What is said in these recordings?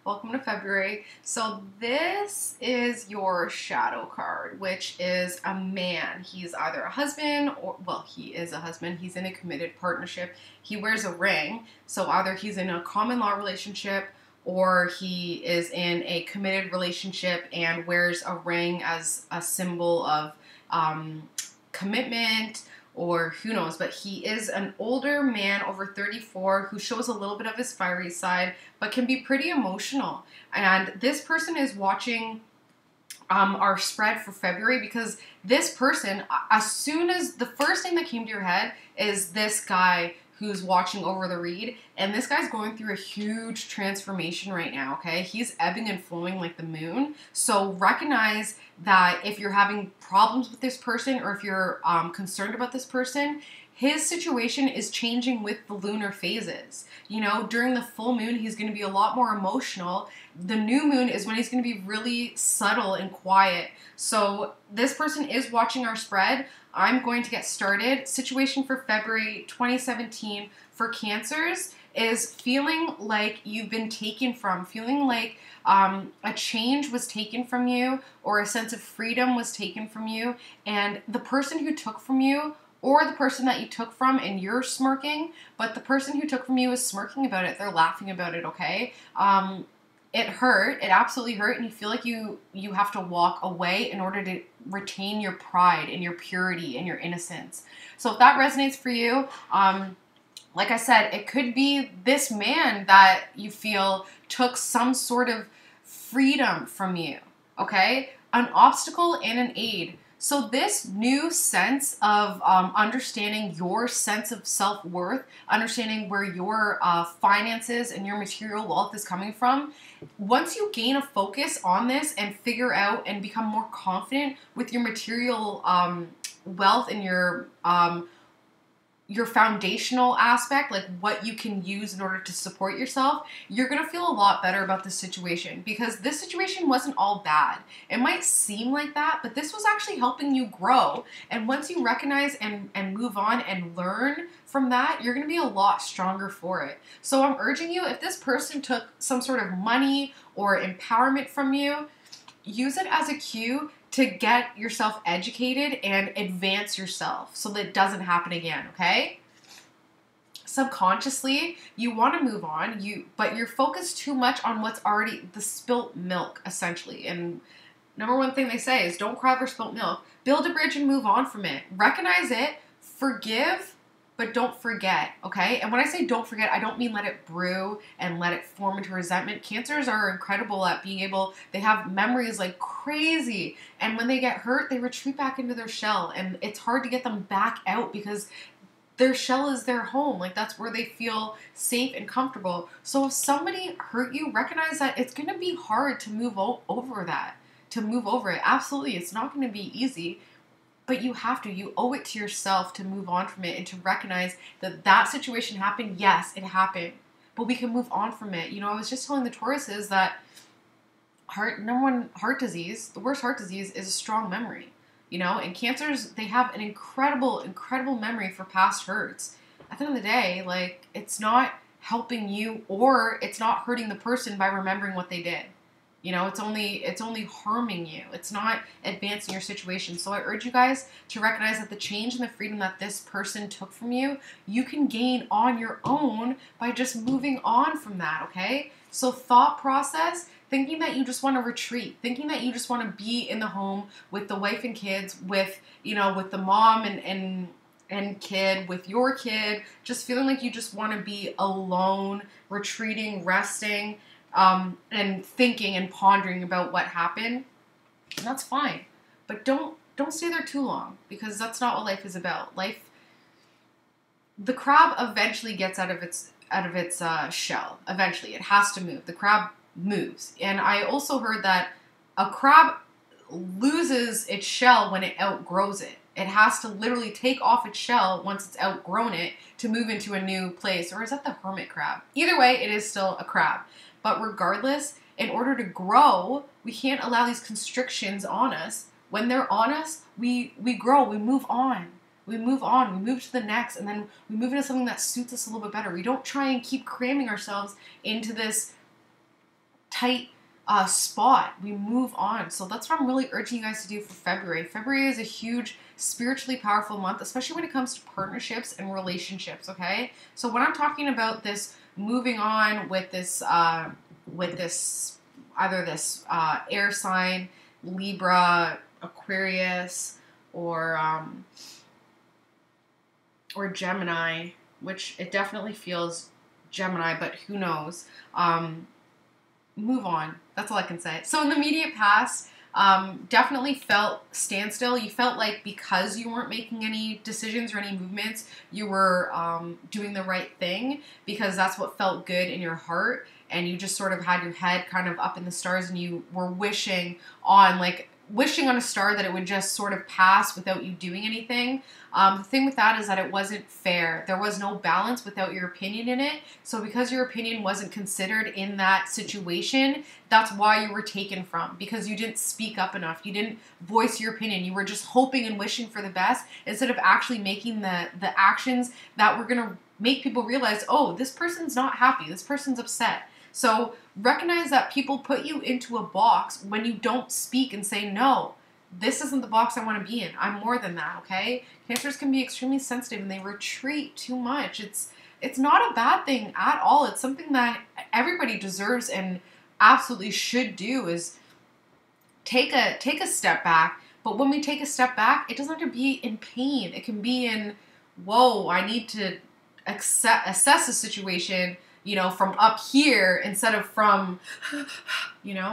Welcome to February. So this is your shadow card, which is a man. He's either a husband or, well, he is a husband. He's in a committed partnership. He wears a ring. So either he's in a common law relationship or he is in a committed relationship and wears a ring as a symbol of commitment, or who knows, but he is an older man over 34 who shows a little bit of his fiery side, but can be pretty emotional. And this person is watching our spread for February because this person, as soon as the first thing that came to your head is this guy who's watching over the read, and this guy's going through a huge transformation right now, okay? He's ebbing and flowing like the moon. So recognize that if you're having problems with this person or if you're concerned about this person, his situation is changing with the lunar phases. You know, during the full moon, he's going to be a lot more emotional. The new moon is when he's going to be really subtle and quiet. So this person is watching our spread. I'm going to get started. Situation for February 2017 for Cancers is feeling like you've been taken from, feeling like a change was taken from you or a sense of freedom was taken from you, and the person who took from you, or the person that you took from and you're smirking, but the person who took from you is smirking about it. They're laughing about it, okay? It hurt. It absolutely hurt, and you feel like you have to walk away in order to retain your pride and your purity and your innocence. So if that resonates for you, like I said, it could be this man that you feel took some sort of freedom from you, okay? An obstacle and an aid. So this new sense of understanding your sense of self-worth, understanding where your finances and your material wealth is coming from, once you gain a focus on this and figure out and become more confident with your material wealth and your foundational aspect, like what you can use in order to support yourself, you're going to feel a lot better about this situation, because this situation wasn't all bad. It might seem like that, but this was actually helping you grow. And once you recognize and move on and learn from that, you're going to be a lot stronger for it. So I'm urging you, if this person took some sort of money or empowerment from you, use it as a cue to get yourself educated and advance yourself so that it doesn't happen again, okay? Subconsciously, you want to move on, but you're focused too much on what's already the spilt milk, essentially. And number one thing they say is don't cry over spilt milk. Build a bridge and move on from it. Recognize it, forgive, but don't forget, okay? And when I say don't forget, I don't mean let it brew and let it form into resentment. Cancers are incredible at being able, they have memories like crazy. And when they get hurt, they retreat back into their shell. And it's hard to get them back out because their shell is their home. Like, that's where they feel safe and comfortable. So if somebody hurt you, recognize that it's going to be hard to move over that, to move over it. Absolutely, it's not going to be easy. But you have to. You owe it to yourself to move on from it and to recognize that that situation happened. Yes, it happened. But we can move on from it. You know, I was just telling the Tauruses that number one heart disease, the worst heart disease, is a strong memory. You know, and Cancers, they have an incredible, incredible memory for past hurts. At the end of the day, like, it's not helping you or it's not hurting the person by remembering what they did. You know, it's only harming you. It's not advancing your situation. So I urge you guys to recognize that the change and the freedom that this person took from you, you can gain on your own by just moving on from that, okay? So thought process, thinking that you just want to retreat, thinking that you just want to be in the home with the wife and kids, with, you know, with the mom and kid, with your kid, just feeling like you just want to be alone, retreating, resting, and thinking and pondering about what happened, and that's fine. But don't stay there too long, because that's not what life is about. The crab eventually gets out of its shell. Eventually, it has to move. The crab moves. And I also heard that a crab loses its shell when it outgrows it. It has to literally take off its shell once it's outgrown it to move into a new place. Or is that the hermit crab? Either way, it is still a crab. But regardless, in order to grow, we can't allow these constrictions on us. When they're on us, we grow, we move on. We move on, we move to the next, and then we move into something that suits us a little bit better. We don't try and keep cramming ourselves into this tight spot. We move on. So that's what I'm really urging you guys to do for February. February is a huge spiritually powerful month, especially when it comes to partnerships and relationships, okay? So when I'm talking about this moving on with this either this air sign, Libra, Aquarius, or Gemini, which it definitely feels Gemini, but who knows? Move on. That's all I can say. So in the immediate past, definitely felt standstill. You felt like because you weren't making any decisions or any movements, you were doing the right thing because that's what felt good in your heart, and you just sort of had your head kind of up in the stars, and you were wishing on a star that it would just sort of pass without you doing anything. The thing with that is that it wasn't fair. There was no balance without your opinion in it. So because your opinion wasn't considered in that situation, that's why you were taken from, because you didn't speak up enough. You didn't voice your opinion. You were just hoping and wishing for the best instead of actually making the actions that were going to make people realize, oh, this person's not happy. This person's upset. So recognize that people put you into a box when you don't speak and say, no, this isn't the box I want to be in. I'm more than that, okay? Cancers can be extremely sensitive and they retreat too much. It's not a bad thing at all. It's something that everybody deserves and absolutely should do, is take a step back. But when we take a step back, it doesn't have to be in pain. It can be in, whoa, I need to assess a situation, from up here instead of from,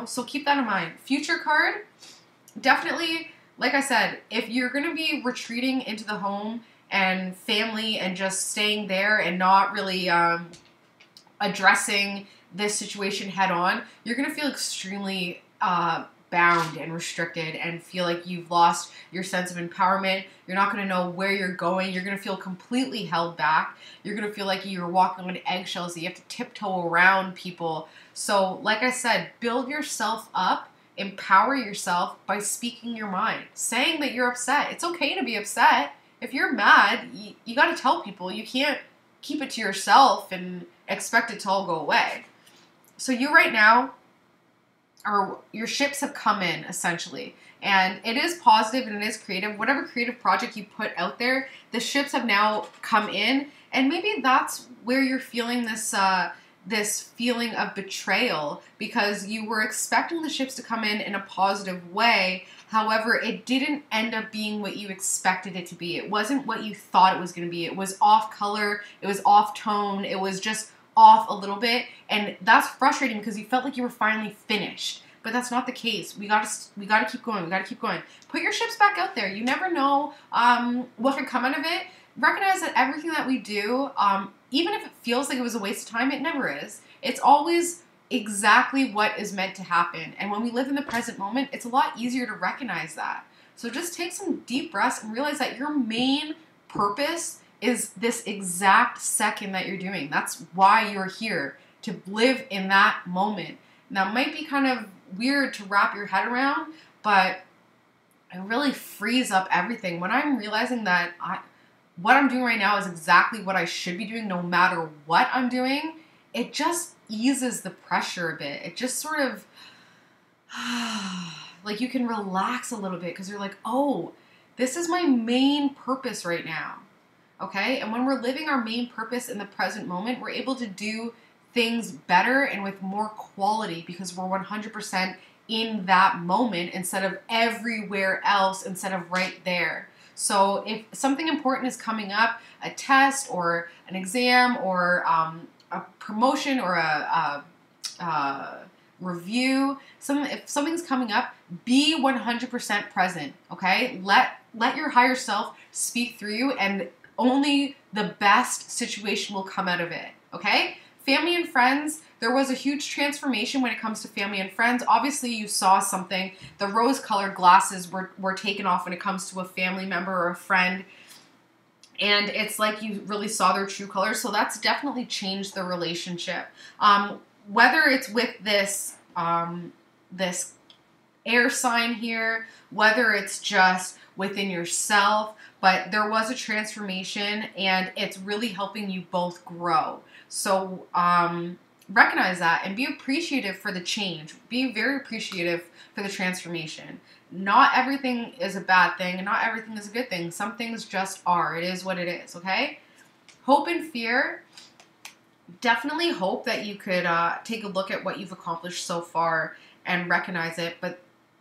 so keep that in mind. Future card, definitely, like I said, if you're going to be retreating into the home and family and just staying there and not really addressing this situation head on, you're going to feel extremely bound and restricted and feel like you've lost your sense of empowerment. You're not going to know where you're going. You're going to feel completely held back. You're going to feel like you're walking on eggshells, that you have to tiptoe around people. So, like I said, build yourself up, empower yourself by speaking your mind, saying that you're upset. It's okay to be upset. If you're mad, you got to tell people. You can't keep it to yourself and expect it to all go away. So you right now, or your ships have come in, essentially. And it is positive and it is creative. Whatever creative project you put out there, the ships have now come in. And maybe that's where you're feeling this feeling of betrayal, because you were expecting the ships to come in a positive way. However, it didn't end up being what you expected it to be. It wasn't what you thought it was going to be. It was off color. It was off tone. It was just off a little bit, and that's frustrating because you felt like you were finally finished, but that's not the case. We gotta keep going. We gotta keep going. Put your ships back out there. You never know what can come out of it. Recognize that everything that we do, even if it feels like it was a waste of time, it never is. It's always exactly what is meant to happen, and when we live in the present moment, it's a lot easier to recognize that. So just take some deep breaths and realize that your main purpose is this exact second that you're doing. That's why you're here, to live in that moment. Now, it might be kind of weird to wrap your head around, but it really frees up everything. When I'm realizing that what I'm doing right now is exactly what I should be doing no matter what I'm doing, it just eases the pressure a bit. It just sort of, like, you can relax a little bit because you're like, oh, this is my main purpose right now. Okay, and when we're living our main purpose in the present moment, we're able to do things better and with more quality because we're 100% in that moment instead of everywhere else, instead of right there. So if something important is coming up, a test or an exam or a promotion or a review, if something's coming up, be 100% present, okay? Let your higher self speak through you, and only the best situation will come out of it, okay? Family and friends, there was a huge transformation when it comes to family and friends. Obviously, you saw something. The rose-colored glasses were taken off when it comes to a family member or a friend, and it's like you really saw their true colors, so that's definitely changed the relationship. Whether it's with this air sign here, whether it's just within yourself, but there was a transformation and it's really helping you both grow. So recognize that and be appreciative for the change. Be very appreciative for the transformation. Not everything is a bad thing and not everything is a good thing. Some things just are. It is what it is, okay? Hope and fear. Definitely hope that you could take a look at what you've accomplished so far and recognize it. But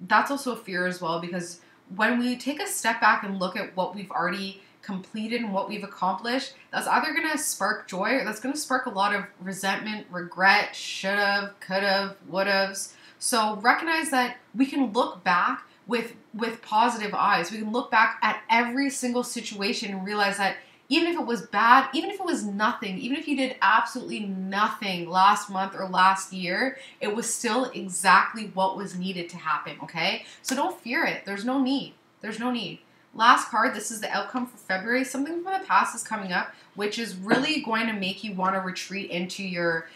that's also a fear as well, because when we take a step back and look at what we've already completed and what we've accomplished, that's either going to spark joy or that's going to spark a lot of resentment, regret, should've, could've, would've's. So recognize that we can look back with positive eyes. We can look back at every single situation and realize that even if it was bad, even if it was nothing, even if you did absolutely nothing last month or last year, it was still exactly what was needed to happen, okay? So don't fear it. There's no need. There's no need. Last card, this is the outcome for February. Something from the past is coming up, which is really going to make you want to retreat into your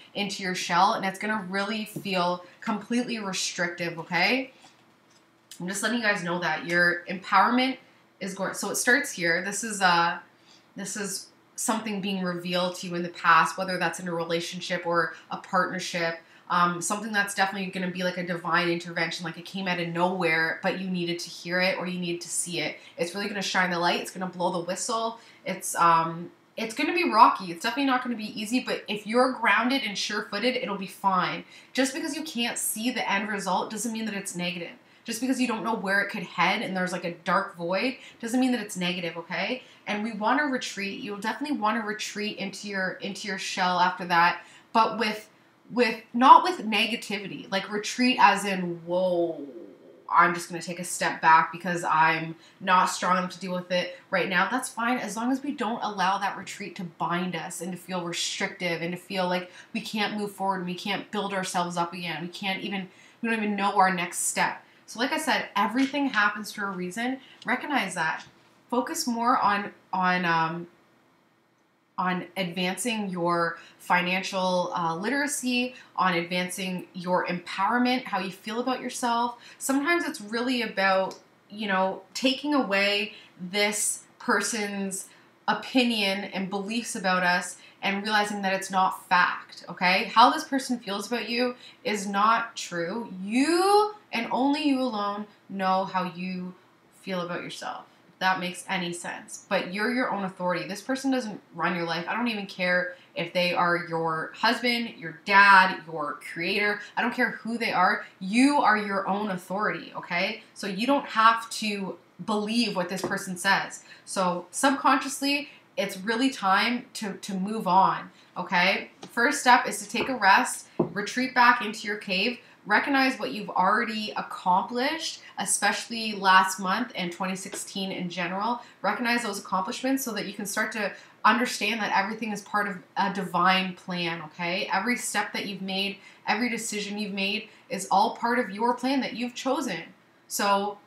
shell, and it's going to really feel completely restrictive, okay? I'm just letting you guys know that your empowerment is going. So it starts here. This is something being revealed to you in the past, whether that's in a relationship or a partnership. Something that's definitely going to be like a divine intervention, like it came out of nowhere, but you needed to hear it or you needed to see it. It's really going to shine the light. It's going to blow the whistle. It's going to be rocky. It's definitely not going to be easy, but if you're grounded and sure-footed, it'll be fine. Just because you can't see the end result doesn't mean that it's negative. Just because you don't know where it could head and there's like a dark void doesn't mean that it's negative, okay? And we want to retreat. You'll definitely want to retreat into your shell after that, but not with negativity. Like retreat as in, whoa, I'm just going to take a step back because I'm not strong enough to deal with it right now. That's fine as long as we don't allow that retreat to bind us and to feel restrictive and to feel like we can't move forward and we can't build ourselves up again. We don't even know our next step. So like I said, everything happens for a reason. Recognize that. Focus more on advancing your financial literacy, on advancing your empowerment, how you feel about yourself. Sometimes it's really about, taking away this person's opinion and beliefs about us and realizing that it's not fact, okay? How this person feels about you is not true. You and only you alone know how you feel about yourself, if that makes any sense. But you're your own authority. This person doesn't run your life. I don't even care if they are your husband, your dad, your creator. I don't care who they are. You are your own authority, okay? So you don't have to believe what this person says. So subconsciously, it's really time to move on, okay? First step is to take a rest, retreat back into your cave, recognize what you've already accomplished, especially last month and 2016 in general. Recognize those accomplishments so that you can start to understand that everything is part of a divine plan, okay? Every step that you've made, every decision you've made is all part of your plan that you've chosen. So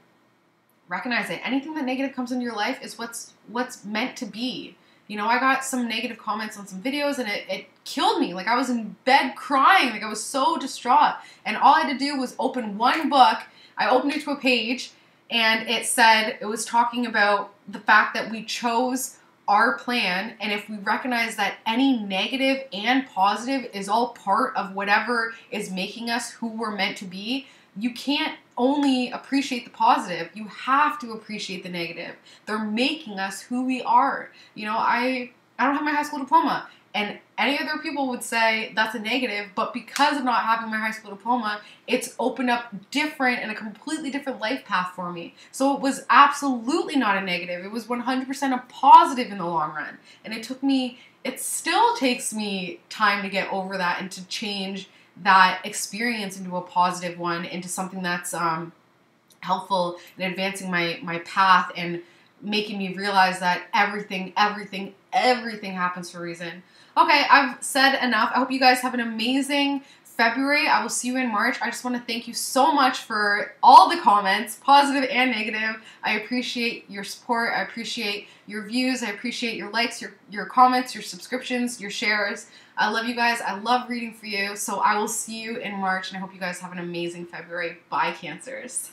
recognize it. Anything that negative comes into your life is what's meant to be. I got some negative comments on some videos and it killed me. Like I was in bed crying. Like I was so distraught. And all I had to do was open one book. I opened it to a page and it was talking about the fact that we chose our plan. And if we recognize that any negative and positive is all part of whatever is making us who we're meant to be, you can't only appreciate the positive. You have to appreciate the negative. They're making us who we are. I don't have my high school diploma. And any other people would say that's a negative, but because of not having my high school diploma, it's opened up different and a completely different life path for me. So it was absolutely not a negative. It was 100% a positive in the long run. And it still takes me time to get over that and to change that experience into a positive one, into something that's helpful in advancing my path and making me realize that everything happens for a reason. Okay, I've said enough. I hope you guys have an amazing February. I will see you in March. I just want to thank you so much for all the comments, positive and negative. I appreciate your support. I appreciate your views. I appreciate your likes, your comments, your subscriptions, your shares. I love you guys. I love reading for you. So I will see you in March, and I hope you guys have an amazing February. Bye, Cancers.